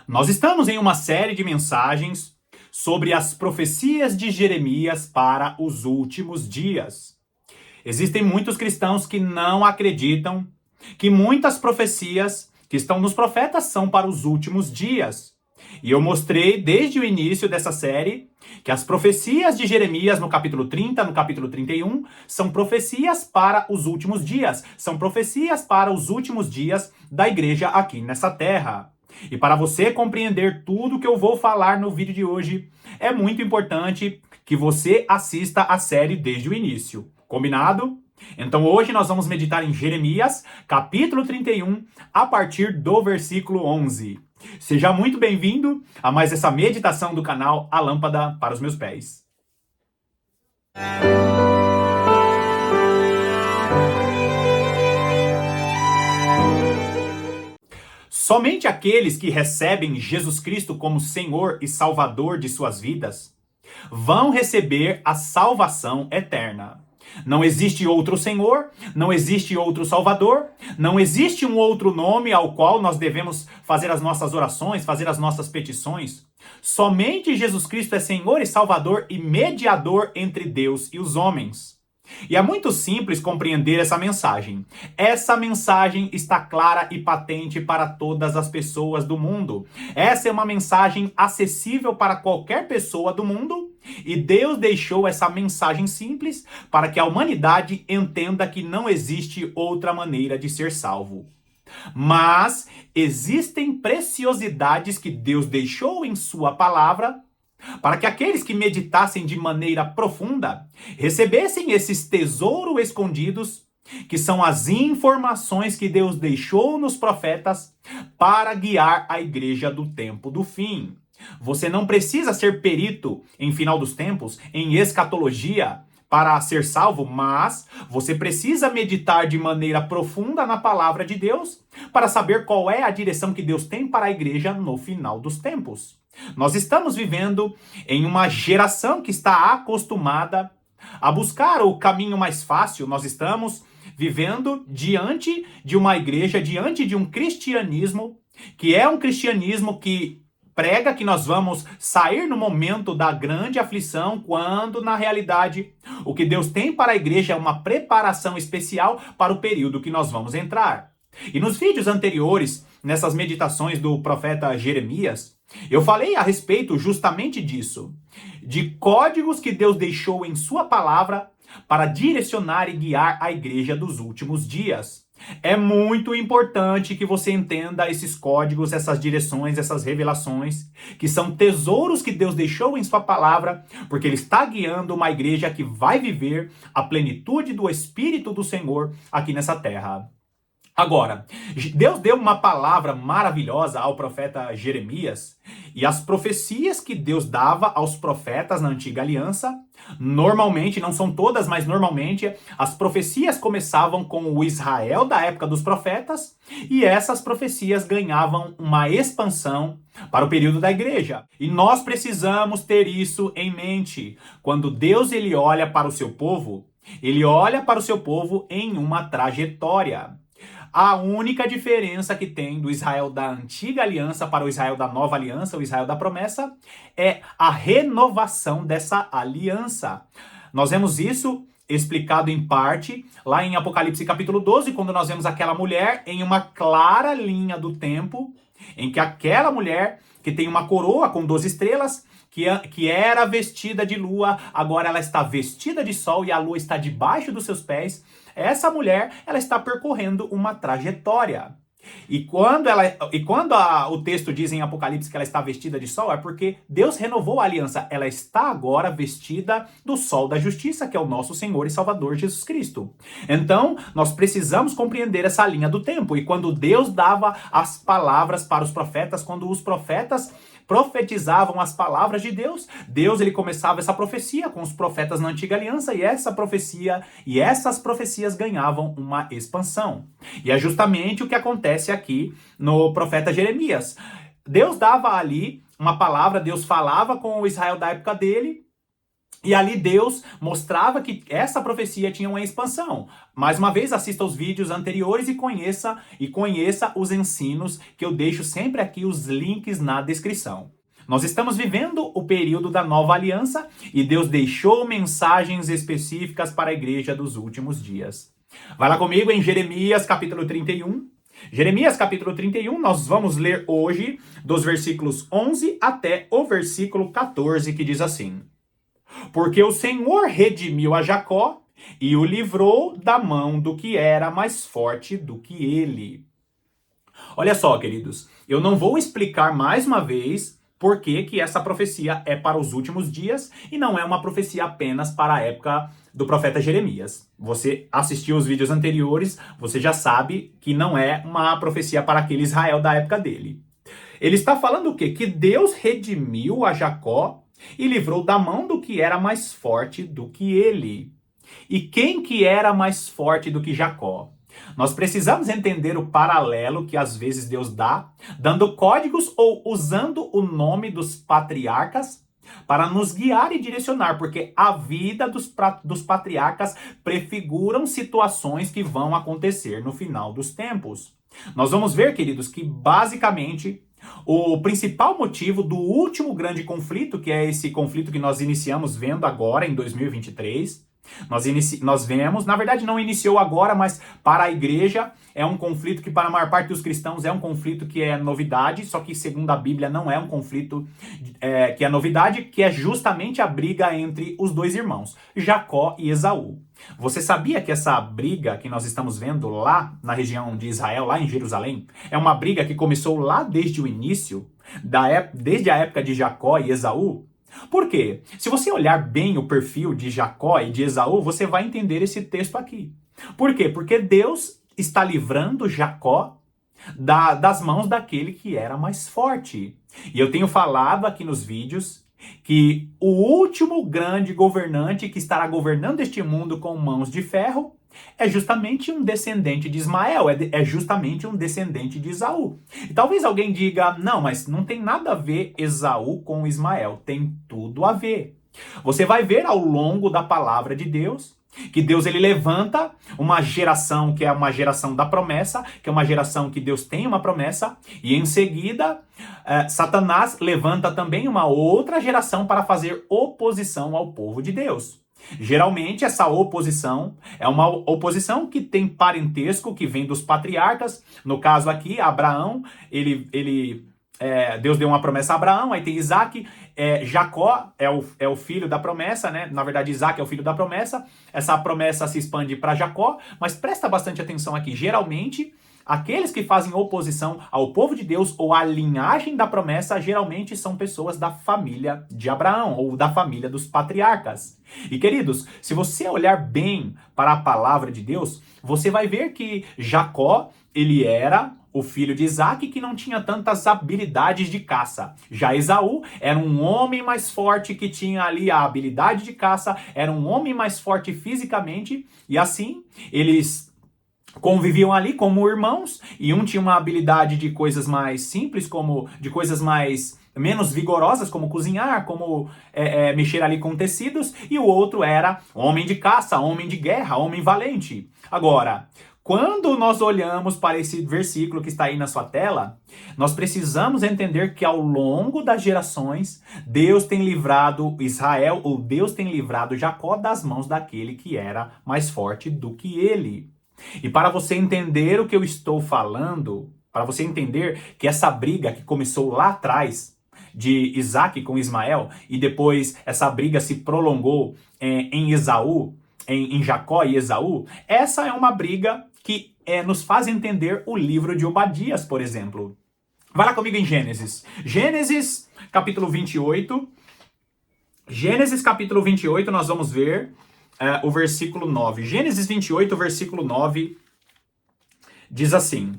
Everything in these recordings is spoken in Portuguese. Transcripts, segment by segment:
Nós estamos em uma série de mensagens sobre as profecias de Jeremias para os últimos dias. Existem muitos cristãos que não acreditam que muitas profecias que estão nos profetas são para os últimos dias. E eu mostrei desde o início dessa série que as profecias de Jeremias no capítulo 30, no capítulo 31, são profecias para os últimos dias. São profecias para os últimos dias da igreja aqui nessa terra. E para você compreender tudo que eu vou falar no vídeo de hoje, é muito importante que você assista a série desde o início. Combinado? Então hoje nós vamos meditar em Jeremias, capítulo 31, a partir do versículo 11. Seja muito bem-vindo a mais essa meditação do canal A Lâmpada para os Meus Pés. Somente aqueles que recebem Jesus Cristo como Senhor e Salvador de suas vidas vão receber a salvação eterna. Não existe outro Senhor, não existe outro Salvador, não existe um outro nome ao qual nós devemos fazer as nossas orações, fazer as nossas petições. Somente Jesus Cristo é Senhor e Salvador e mediador entre Deus e os homens. E é muito simples compreender essa mensagem. Essa mensagem está clara e patente para todas as pessoas do mundo. Essa é uma mensagem acessível para qualquer pessoa do mundo. E Deus deixou essa mensagem simples para que a humanidade entenda que não existe outra maneira de ser salvo. Mas existem preciosidades que Deus deixou em sua palavra para que aqueles que meditassem de maneira profunda recebessem esses tesouros escondidos, que são as informações que Deus deixou nos profetas para guiar a igreja do tempo do fim. Você não precisa ser perito em final dos tempos, em escatologia, para ser salvo, mas você precisa meditar de maneira profunda na palavra de Deus para saber qual é a direção que Deus tem para a igreja no final dos tempos. Nós estamos vivendo em uma geração que está acostumada a buscar o caminho mais fácil. Nós estamos vivendo diante de uma igreja, diante de um cristianismo, que é um cristianismo que prega que nós vamos sair no momento da grande aflição, quando na realidade o que Deus tem para a igreja é uma preparação especial para o período que nós vamos entrar. E nos vídeos anteriores, nessas meditações do profeta Jeremias, eu falei a respeito justamente disso, de códigos que Deus deixou em sua palavra para direcionar e guiar a igreja dos últimos dias. É muito importante que você entenda esses códigos, essas direções, essas revelações, que são tesouros que Deus deixou em sua palavra, porque Ele está guiando uma igreja que vai viver a plenitude do Espírito do Senhor aqui nessa terra. Agora, Deus deu uma palavra maravilhosa ao profeta Jeremias, e as profecias que Deus dava aos profetas na antiga aliança, normalmente, não são todas, mas normalmente, as profecias começavam com o Israel da época dos profetas, e essas profecias ganhavam uma expansão para o período da igreja. E nós precisamos ter isso em mente. Quando Deus ele olha para o seu povo, ele olha para o seu povo em uma trajetória. A única diferença que tem do Israel da antiga aliança para o Israel da nova aliança, o Israel da promessa, é a renovação dessa aliança. Nós vemos isso explicado em parte lá em Apocalipse capítulo 12, quando nós vemos aquela mulher em uma clara linha do tempo, em que aquela mulher que tem uma coroa com 12 estrelas, que era vestida de lua, agora ela está vestida de sol e a lua está debaixo dos seus pés. Essa mulher, ela está percorrendo uma trajetória. E quando o texto diz em Apocalipse que ela está vestida de sol, é porque Deus renovou a aliança. Ela está agora vestida do sol da justiça, que é o nosso Senhor e Salvador Jesus Cristo. Então, nós precisamos compreender essa linha do tempo. E quando Deus dava as palavras para os profetas, quando os profetas profetizavam as palavras de Deus, ele começava essa profecia com os profetas na antiga aliança, e essas profecias ganhavam uma expansão. E é justamente o que acontece aqui no profeta Jeremias. Deus dava ali uma palavra, Deus falava com o Israel da época dele, E ali Deus mostrava que essa profecia tinha uma expansão. Mais uma vez, assista os vídeos anteriores e conheça os ensinos que eu deixo sempre aqui os links na descrição. Nós estamos vivendo o período da nova aliança e Deus deixou mensagens específicas para a igreja dos últimos dias. Vai lá comigo em Jeremias capítulo 31. Jeremias capítulo 31, nós vamos ler hoje dos versículos 11 até o versículo 14, que diz assim: Porque o Senhor redimiu a Jacó e o livrou da mão do que era mais forte do que ele. Olha só, queridos, eu não vou explicar mais uma vez por que essa profecia é para os últimos dias e não é uma profecia apenas para a época do profeta Jeremias. Você assistiu os vídeos anteriores, você já sabe que não é uma profecia para aquele Israel da época dele. Ele está falando o quê? Que Deus redimiu a Jacó e livrou da mão do que era mais forte do que ele. E quem que era mais forte do que Jacó? Nós precisamos entender o paralelo que às vezes Deus dá, dando códigos ou usando o nome dos patriarcas para nos guiar e direcionar, porque a vida dos patriarcas prefiguram situações que vão acontecer no final dos tempos. Nós vamos ver, queridos, que basicamente o principal motivo do último grande conflito, que é esse conflito que nós iniciamos vendo agora em 2023, nós vemos, na verdade não iniciou agora, mas para a igreja é um conflito que para a maior parte dos cristãos é um conflito que é novidade, só que segundo a Bíblia não é um conflito que é novidade, que é justamente a briga entre os dois irmãos, Jacó e Esaú. Você sabia que essa briga que nós estamos vendo lá na região de Israel, lá em Jerusalém, é uma briga que começou lá desde o início, desde a época de Jacó e Esaú? Por quê? Se você olhar bem o perfil de Jacó e de Esaú, você vai entender esse texto aqui. Por quê? Porque Deus está livrando Jacó das mãos daquele que era mais forte. E eu tenho falado aqui nos vídeos que o último grande governante que estará governando este mundo com mãos de ferro é justamente um descendente de Ismael, é justamente um descendente de Esaú. E talvez alguém diga, não, mas não tem nada a ver Esaú com Ismael. Tem tudo a ver. Você vai ver ao longo da palavra de Deus que Deus ele levanta uma geração que é uma geração da promessa, que é uma geração que Deus tem uma promessa, e em seguida Satanás levanta também uma outra geração para fazer oposição ao povo de Deus. Geralmente essa oposição é uma oposição que tem parentesco, que vem dos patriarcas. No caso aqui, Abraão, Deus deu uma promessa a Abraão, aí tem Isaac, Jacó é o filho da promessa, né? Na verdade, Isaac é o filho da promessa. Essa promessa se expande para Jacó, mas presta bastante atenção aqui. Geralmente, aqueles que fazem oposição ao povo de Deus ou à linhagem da promessa, geralmente são pessoas da família de Abraão ou da família dos patriarcas. E queridos, se você olhar bem para a palavra de Deus, você vai ver que Jacó, ele era o filho de Isaac, que não tinha tantas habilidades de caça. Já Esaú era um homem mais forte que tinha ali a habilidade de caça, era um homem mais forte fisicamente, e assim eles conviviam ali como irmãos, e um tinha uma habilidade de coisas mais simples, como de coisas mais menos vigorosas, como cozinhar, como mexer ali com tecidos, e o outro era homem de caça, homem de guerra, homem valente. Agora, quando nós olhamos para esse versículo que está aí na sua tela, nós precisamos entender que ao longo das gerações, Deus tem livrado Israel, ou Deus tem livrado Jacó das mãos daquele que era mais forte do que ele. E para você entender o que eu estou falando, para você entender que essa briga que começou lá atrás, de Isaac com Ismael, e depois essa briga se prolongou em Esaú, em Jacó e Esaú, essa é uma briga que nos faz entender o livro de Obadias, por exemplo. Vai lá comigo em Gênesis. Gênesis, capítulo 28. Gênesis, capítulo 28, nós vamos ver o versículo 9. Gênesis 28, versículo 9, diz assim: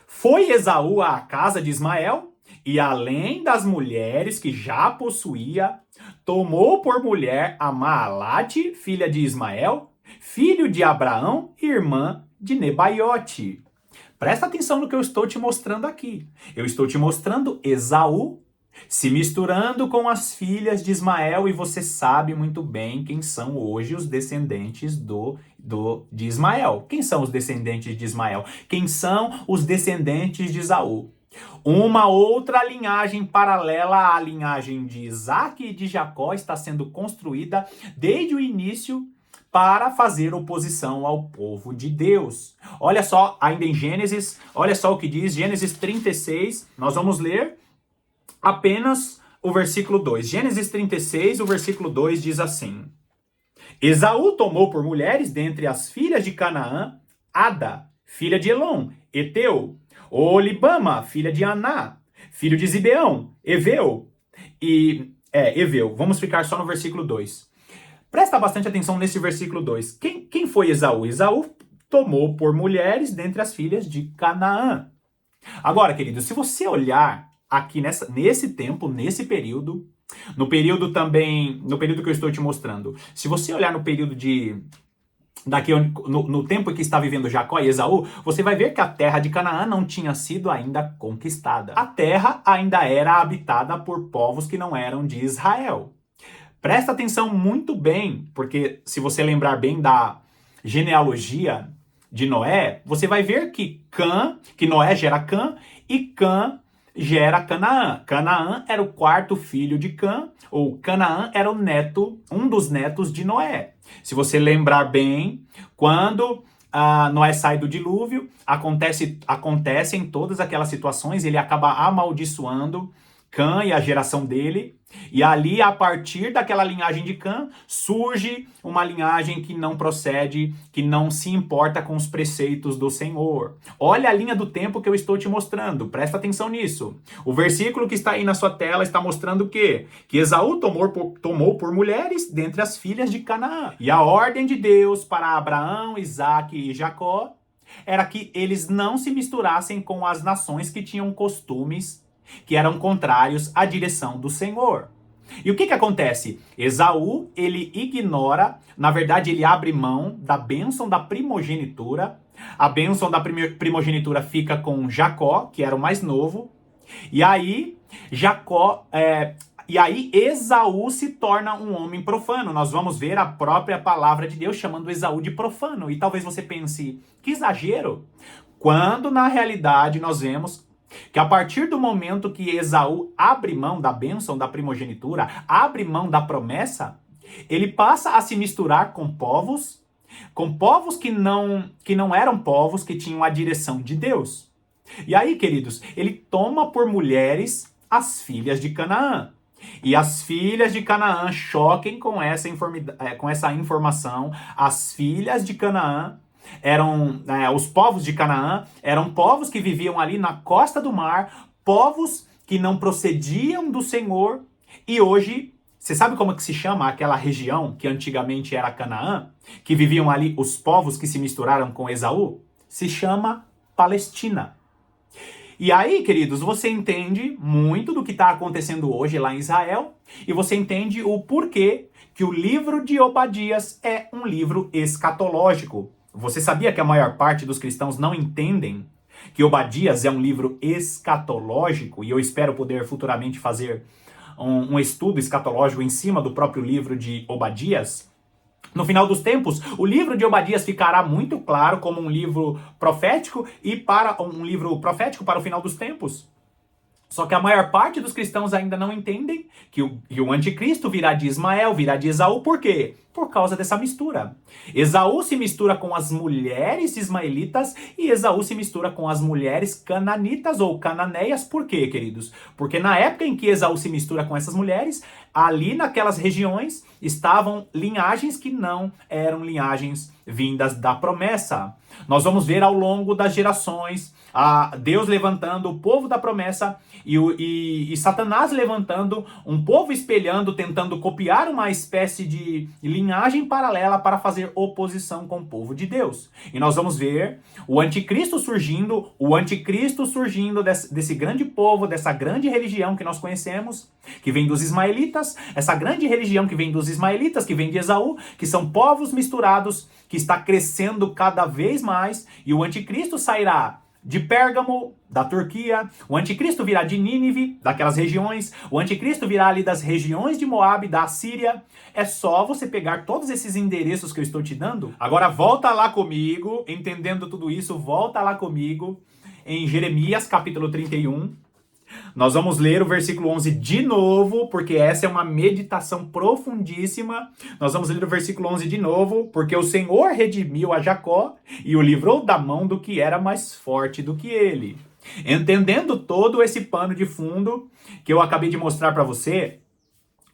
Foi Esaú à casa de Ismael, e além das mulheres que já possuía, tomou por mulher a Maalate, filha de Ismael, filho de Abraão, irmã de Nebaiote. Presta atenção no que eu estou te mostrando aqui. Eu estou te mostrando Esaú se misturando com as filhas de Ismael, e você sabe muito bem quem são hoje os descendentes de Ismael. Quem são os descendentes de Ismael? Quem são os descendentes de Esaú? Uma outra linhagem paralela à linhagem de Isaac e de Jacó está sendo construída desde o início para fazer oposição ao povo de Deus. Olha só, ainda em Gênesis, olha só o que diz Gênesis 36, nós vamos ler apenas o versículo 2. Gênesis 36, o versículo 2 diz assim: Esaú tomou por mulheres dentre as filhas de Canaã, Ada, filha de Elon, Eteu, Olibama, filha de Aná, filho de Zibeão, Eveu. Eveu. Vamos ficar só no versículo 2. Presta bastante atenção nesse versículo 2. Quem foi Esaú? Esaú tomou por mulheres dentre as filhas de Canaã. Agora, querido, se você olhar aqui nesse tempo, nesse período, no período que eu estou te mostrando, se você olhar no período no tempo em que está vivendo Jacó e Esaú, você vai ver que a terra de Canaã não tinha sido ainda conquistada. A terra ainda era habitada por povos que não eram de Israel. Presta atenção muito bem, porque se você lembrar bem da genealogia de Noé, você vai ver que Noé gera Cã e Cã gera Canaã. Canaã era o quarto filho de Cã, ou Canaã era um dos netos de Noé. Se você lembrar bem, quando Noé sai do dilúvio, acontecem todas aquelas situações, ele acaba amaldiçoando Cã e a geração dele, e ali, a partir daquela linhagem de Cã, surge uma linhagem que não procede, que não se importa com os preceitos do Senhor. Olha a linha do tempo que eu estou te mostrando, presta atenção nisso. O versículo que está aí na sua tela está mostrando o quê? Que Esaú tomou por mulheres dentre as filhas de Canaã. E a ordem de Deus para Abraão, Isaque e Jacó era que eles não se misturassem com as nações que tinham costumes que eram contrários à direção do Senhor. E o que acontece? Esaú, ele ignora, na verdade ele abre mão da bênção da primogenitura. A bênção da primogenitura fica com Jacó, que era o mais novo. E aí, Esaú se torna um homem profano. Nós vamos ver a própria palavra de Deus chamando Esaú de profano. E talvez você pense, que exagero! Quando na realidade nós vemos que a partir do momento que Esaú abre mão da bênção da primogenitura, abre mão da promessa, ele passa a se misturar com povos que não eram povos que tinham a direção de Deus. E aí, queridos, ele toma por mulheres as filhas de Canaã. E as filhas de Canaã, choquem com essa informação, as filhas de Canaã os povos de Canaã eram povos que viviam ali na costa do mar, povos que não procediam do Senhor. E hoje, você sabe como que se chama aquela região que antigamente era Canaã? Que viviam ali os povos que se misturaram com Esaú? Se chama Palestina. E aí, queridos, você entende muito do que está acontecendo hoje lá em Israel, e você entende o porquê que o livro de Obadias é um livro escatológico. Você sabia que a maior parte dos cristãos não entendem que Obadias é um livro escatológico? E eu espero poder futuramente fazer um estudo escatológico em cima do próprio livro de Obadias. No final dos tempos, o livro de Obadias ficará muito claro como um livro profético para o final dos tempos. Só que a maior parte dos cristãos ainda não entendem que o anticristo virá de Ismael, virá de Esaú. Por quê? Por causa dessa mistura. Esaú se mistura com as mulheres ismaelitas e Esaú se mistura com as mulheres cananitas ou cananeias. Por quê, queridos? Porque na época em que Esaú se mistura com essas mulheres, ali naquelas regiões estavam linhagens que não eram linhagens vindas da promessa. Nós vamos ver ao longo das gerações Deus levantando o povo da promessa e Satanás levantando um povo espelhando, tentando copiar uma espécie de linhagem paralela para fazer oposição com o povo de Deus. E nós vamos ver o anticristo surgindo desse grande povo, dessa grande religião que nós conhecemos, que vem dos ismaelitas, essa grande religião que vem dos ismaelitas, que vem de Esaú, que são povos misturados, que está crescendo cada vez mais, e o anticristo sairá de Pérgamo, da Turquia, o anticristo virá de Nínive, daquelas regiões, o anticristo virá ali das regiões de Moabe, da Assíria. É só você pegar todos esses endereços que eu estou te dando. Agora volta lá comigo, entendendo tudo isso, volta lá comigo em Jeremias capítulo 31. Nós vamos ler o versículo 11 de novo, porque essa é uma meditação profundíssima. Nós vamos ler o versículo 11 de novo, porque o Senhor redimiu a Jacó e o livrou da mão do que era mais forte do que ele. Entendendo todo esse pano de fundo que eu acabei de mostrar para você,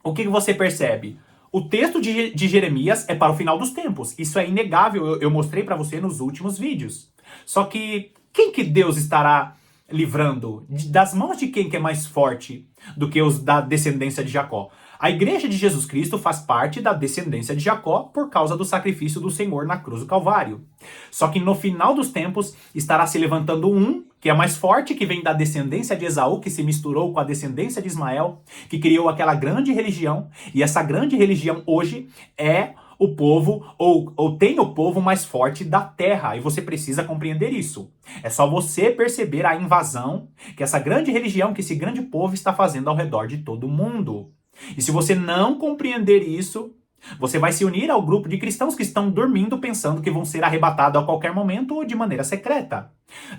o que você percebe? O texto de Jeremias é para o final dos tempos. Isso é inegável, eu mostrei para você nos últimos vídeos. Só que quem que Deus estará livrando? Das mãos de quem que é mais forte do que os da descendência de Jacó? A igreja de Jesus Cristo faz parte da descendência de Jacó por causa do sacrifício do Senhor na cruz do Calvário. Só que no final dos tempos estará se levantando um que é mais forte, que vem da descendência de Esaú, que se misturou com a descendência de Ismael, que criou aquela grande religião, e essa grande religião hoje é o povo, ou tem o povo mais forte da terra, e você precisa compreender isso. É só você perceber a invasão que essa grande religião, que esse grande povo está fazendo ao redor de todo o mundo. E se você não compreender isso, você vai se unir ao grupo de cristãos que estão dormindo pensando que vão ser arrebatados a qualquer momento ou de maneira secreta.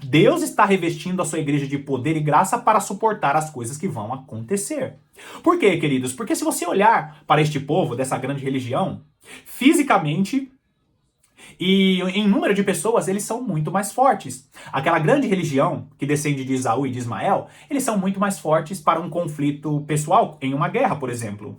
Deus está revestindo a sua igreja de poder e graça para suportar as coisas que vão acontecer. Por quê, queridos? Porque se você olhar para este povo dessa grande religião, fisicamente e em número de pessoas, eles são muito mais fortes. Aquela grande religião que descende de Esaú e de Ismael, eles são muito mais fortes para um conflito pessoal, em uma guerra, por exemplo.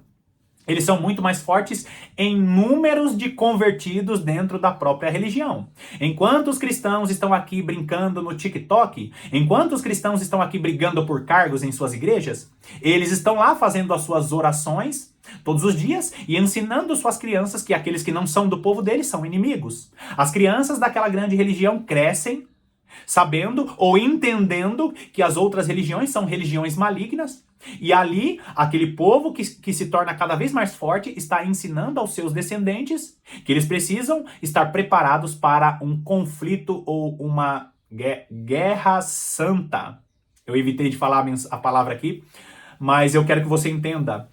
Eles são muito mais fortes em números de convertidos dentro da própria religião. Enquanto os cristãos estão aqui brincando no TikTok, enquanto os cristãos estão aqui brigando por cargos em suas igrejas, eles estão lá fazendo as suas orações todos os dias e ensinando suas crianças que aqueles que não são do povo deles são inimigos. As crianças daquela grande religião crescem sabendo ou entendendo que as outras religiões são religiões malignas. E ali, aquele povo que se torna cada vez mais forte está ensinando aos seus descendentes que eles precisam estar preparados para um conflito ou uma guerra santa. Eu evitei de falar a palavra aqui, mas eu quero que você entenda.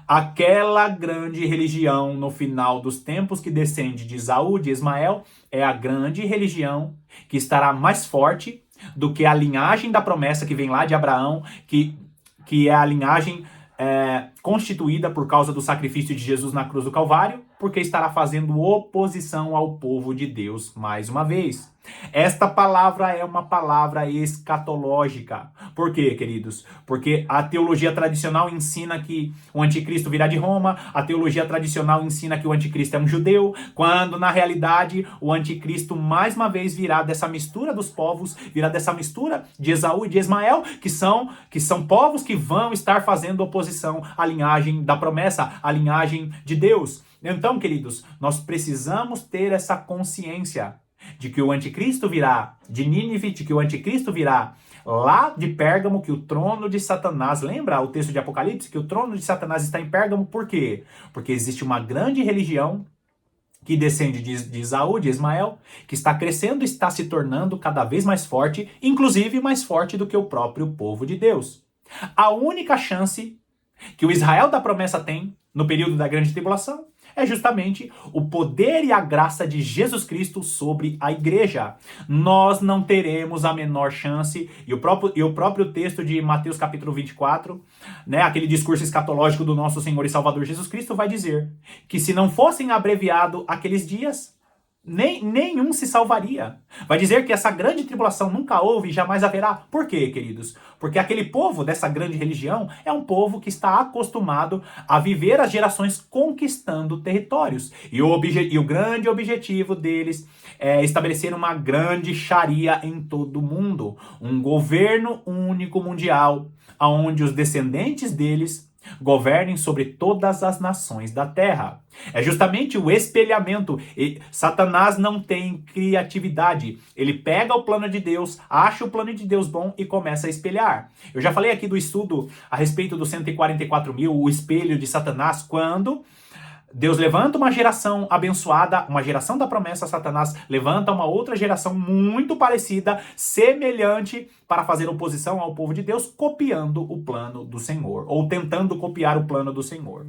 Aquela grande religião no final dos tempos que descende de Esaú, de Ismael, é a grande religião que estará mais forte do que a linhagem da promessa que vem lá de Abraão, que é a linhagem constituída por causa do sacrifício de Jesus na cruz do Calvário, porque estará fazendo oposição ao povo de Deus mais uma vez. Esta palavra é uma palavra escatológica. Por quê, queridos? Porque a teologia tradicional ensina que o anticristo virá de Roma, a teologia tradicional ensina que o anticristo é um judeu, quando na realidade o anticristo mais uma vez virá dessa mistura dos povos, virá dessa mistura de Esaú e de Ismael, que são povos que vão estar fazendo oposição à linhagem da promessa, à linhagem de Deus. Então, queridos, nós precisamos ter essa consciência de que o anticristo virá de Nínive, de que o anticristo virá lá de Pérgamo, que o trono de Satanás, lembra o texto de Apocalipse? Que o trono de Satanás está em Pérgamo, por quê? Porque existe uma grande religião que descende de Esaú, de Ismael, que está crescendo e está se tornando cada vez mais forte, inclusive mais forte do que o próprio povo de Deus. A única chance que o Israel da promessa tem no período da grande tribulação é justamente o poder e a graça de Jesus Cristo sobre a igreja. Nós não teremos a menor chance, e o próprio texto de Mateus capítulo 24, né, aquele discurso escatológico do nosso Senhor e Salvador Jesus Cristo, vai dizer que se não fossem abreviados aqueles dias, nenhum se salvaria. Vai dizer que essa grande tribulação nunca houve e jamais haverá. Por quê, queridos? Porque aquele povo dessa grande religião é um povo que está acostumado a viver as gerações conquistando territórios. E o grande objetivo deles é estabelecer uma grande Sharia em todo o mundo. Um governo único mundial, onde os descendentes deles governem sobre todas as nações da terra. É justamente o espelhamento. Satanás não tem criatividade. Ele pega o plano de Deus, acha o plano de Deus bom e começa a espelhar. Eu já falei aqui do estudo a respeito dos 144 mil, o espelho de Satanás, quando Deus levanta uma geração abençoada, uma geração da promessa, Satanás levanta uma outra geração muito parecida, semelhante, para fazer oposição ao povo de Deus, copiando o plano do Senhor, ou tentando copiar o plano do Senhor.